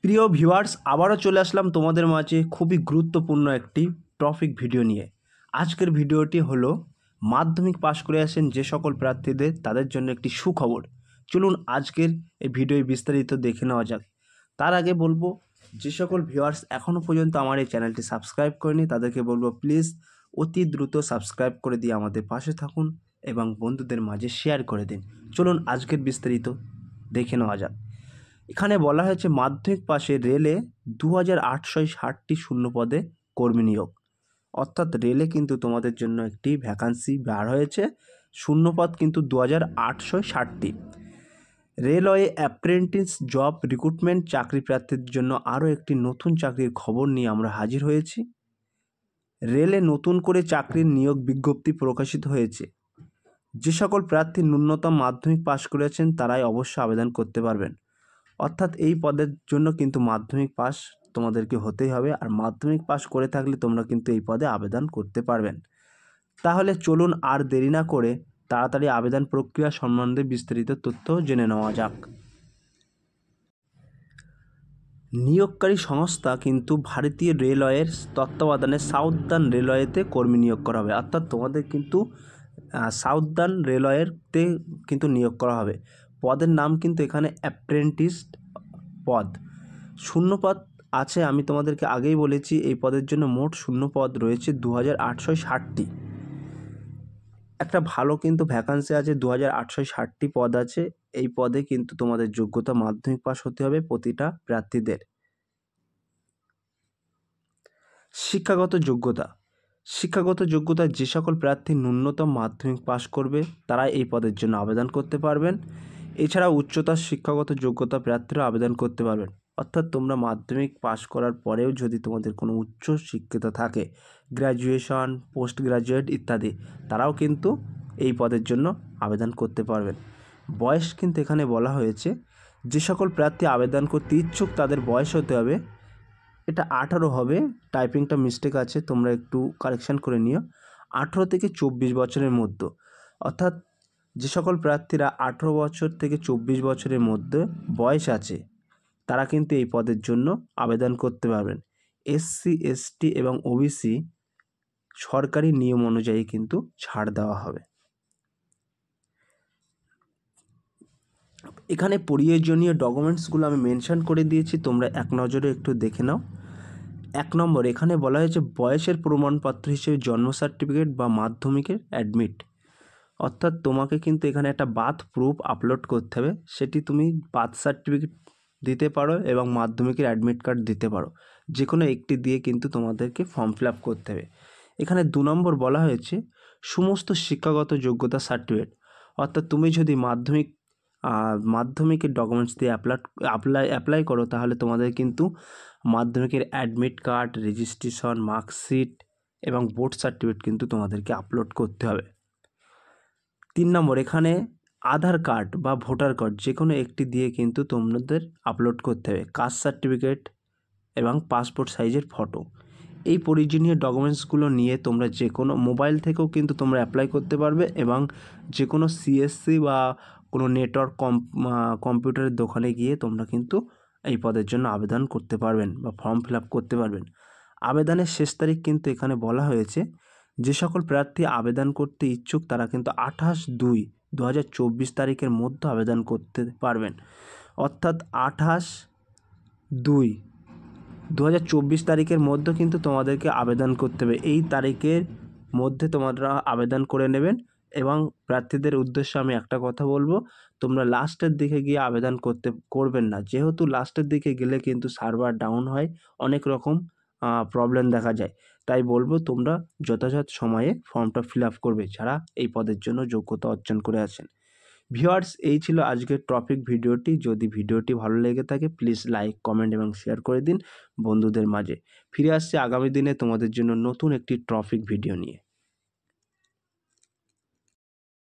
প্রিয় ভিউয়ার্স, আবারও চলে আসলাম তোমাদের মাঝে খুবই গুরুত্বপূর্ণ একটি টপিক ভিডিও নিয়ে। আজকের ভিডিওটি হলো মাধ্যমিক পাশ করে আসেন যে সকল প্রার্থীদের তাদের জন্য একটি সুখবর। চলুন আজকের এই ভিডিও বিস্তারিত দেখে নেওয়া যাক। তার আগে বলবো, যে সকল ভিউয়ার্স এখনও পর্যন্ত আমার এই চ্যানেলটি সাবস্ক্রাইব করেনি তাদেরকে বলবো প্লিজ অতি দ্রুত সাবস্ক্রাইব করে দিয়ে আমাদের পাশে থাকুন এবং বন্ধুদের মাঝে শেয়ার করে দিন। চলুন আজকের বিস্তারিত দেখে নেওয়া যাক। এখানে বলা হয়েছে মাধ্যমিক পাশে রেলে 2860টি শূন্য পদে কর্মী নিয়োগ। অর্থাৎ রেলে কিন্তু তোমাদের জন্য একটি ভ্যাকান্সি বার হয়েছে, শূন্যপদ কিন্তু 2860টি। রেলওয়ে অ্যাপ্রেন্টিস জব রিক্রুটমেন্ট চাকরি প্রার্থীদের জন্য আরও একটি নতুন চাকরির খবর নিয়ে আমরা হাজির হয়েছি। রেলে নতুন করে চাকরির নিয়োগ বিজ্ঞপ্তি প্রকাশিত হয়েছে। যে সকল প্রার্থী ন্যূনতম মাধ্যমিক পাশ করেছেন তারাই অবশ্যই আবেদন করতে পারবেন। অর্থাৎ এই পদের জন্য কিন্তু মাধ্যমিক পাস তোমাদেরকে হতেই হবে, আর মাধ্যমিক পাস করে থাকলে তোমরা কিন্তু এই পদে আবেদন করতে পারবেন। তাহলে চলুন আর দেরি না করে তাড়াতাড়ি আবেদন প্রক্রিয়া সম্বন্ধে বিস্তারিত তথ্য জেনে নেওয়া যাক। নিয়োগকারী সংস্থা কিন্তু ভারতীয় রেলওয়ের তত্ত্বাবধানে সাউদার্ন রেলওয়েতে কর্মী নিয়োগ করা হবে। অর্থাৎ তোমাদের কিন্তু সাউদার্ন রেলওয়েতে কিন্তু নিয়োগ করা হবে। পদের নাম কিন্তু এখানে অ্যাপ্রেন্টিস পদ। শূন্যপদ আছে, আমি তোমাদেরকে আগেই বলেছি এই পদের জন্য মোট শূন্যপদ রয়েছে 2860টি। একটা ভালো কিন্তু ভ্যাকান্সি আছে, 2860টি পদ আছে। এই পদে কিন্তু তোমাদের যোগ্যতা মাধ্যমিক পাস হতে হবে প্রতিটা প্রার্থীদের। শিক্ষাগত যোগ্যতা যে সকল প্রার্থী ন্যূনতম মাধ্যমিক পাস করবে তারা এই পদের জন্য আবেদন করতে পারবেন। এছাড়া উচ্চতর শিক্ষাগত যোগ্যতা প্রার্থীরা আবেদন করতে পারবেন। অর্থাৎ তোমরা মাধ্যমিক পাস করার পরেও যদি তোমাদের কোনো উচ্চ শিক্ষিত থাকে, গ্র্যাজুয়েশন, পোস্ট গ্র্যাজুয়েট ইত্যাদি, তারাও কিন্তু এই পদের জন্য আবেদন করতে পারবেন। বয়স কিন্তু এখানে বলা হয়েছে যে সকল প্রার্থী আবেদন করতে ইচ্ছুক তাদের বয়স হতে হবে, এটা 18 হবে। টাইপিংটা মিস্টেক আছে, তোমরা একটু কারেকশান করে নিও। 18 থেকে 24 বছরের মধ্যে, অর্থাৎ যে সকল প্রার্থীরা 18 বছর থেকে 24 বছরের মধ্যে বয়স আছে তারা কিন্তু এই পদের জন্য আবেদন করতে পারবেন। এসসি, এসটি এবং ওবিসি সরকারি নিয়ম অনুযায়ী কিন্তু ছাড় দেওয়া হবে। এখানে প্রয়োজনীয় ডকুমেন্টসগুলো আমি মেনশন করে দিয়েছি, তোমরা এক নজরে একটু দেখে নাও। 1 নম্বর, এখানে বলা হয়েছে বয়সের প্রমাণপত্র হিসেবে জন্ম সার্টিফিকেট বা মাধ্যমিকের অ্যাডমিট। অর্থাৎ তোমাকে কিন্তু এখানে একটা বার্থ প্রুফ আপলোড করতে হবে, সেটি তুমি বার্থ সার্টিফিকেট দিতে পারো এবং মাধ্যমিকের অ্যাডমিট কার্ড দিতে পারো, যে কোনো একটি দিয়ে কিন্তু তোমাদেরকে ফর্ম ফিল আপ করতে হবে। এখানে 2 নম্বর বলা হয়েছে সমস্ত শিক্ষাগত যোগ্যতা সার্টিফিকেট। অর্থাৎ তুমি যদি মাধ্যমিকের ডকুমেন্টস দিয়ে অ্যাপ্লাই করো তাহলে তোমাদের কিন্তু মাধ্যমিকের অ্যাডমিট কার্ড, রেজিস্ট্রেশন, মার্কশিট এবং বোর্ড সার্টিফিকেট কিন্তু তোমাদেরকে আপলোড করতে হবে। 3 নম্বর, এখানে আধার কার্ড বা ভোটার কার্ড যে কোনো একটি দিয়ে কিন্তু তোমাদের আপলোড করতে হবে। কাস্ট সার্টিফিকেট এবং পাসপোর্ট সাইজের ফটো। এই প্রয়োজনীয় ডকুমেন্টসগুলো নিয়ে তোমরা যে কোনো মোবাইল থেকেও কিন্তু তোমরা অ্যাপ্লাই করতে পারবে এবং যে কোনো সিএসসি বা কোনো নেটওয়ার্ক কম্পিউটারের দোকানে গিয়ে তোমরা কিন্তু এই পদের জন্য আবেদন করতে পারবেন বা ফর্ম ফিল আপ করতে পারবেন। আবেদনের শেষ তারিখ কিন্তু এখানে বলা হয়েছে যে সকল প্রার্থী আবেদন করতে ইচ্ছুক তারা কিন্তু 28/2/2024 তারিখের মধ্যে আবেদন করতে পারবেন। অর্থাৎ 28/2/2024 তারিখের মধ্যে কিন্তু তোমাদেরকে আবেদন করতে হবে। এই তারিখের মধ্যে তোমরা আবেদন করে নেবেন। এবং প্রার্থীদের উদ্দেশ্যে আমি একটা কথা বলবো, তোমরা লাস্টের দিকে গিয়ে আবেদন করবেন না, যেহেতু লাস্টের দিকে গেলে কিন্তু সার্ভার ডাউন হয়, অনেক রকম প্রবলেম দেখা যায়। তাই বলবো তোমরা যথাযথ সময়ে ফর্মটা ফিল আপ করবে যারা এই পদের জন্য যোগ্যতা অর্জন করে আছেন। ভিউয়ার্স, এই ছিল আজকের টপিক ভিডিওটি। যদি ভিডিওটি ভালো লেগে থাকে প্লিজ লাইক, কমেন্ট এবং শেয়ার করে দিন বন্ধুদের মাঝে। ফিরে আসছি আগামী দিনে তোমাদের জন্য নতুন একটি টপিক ভিডিও নিয়ে।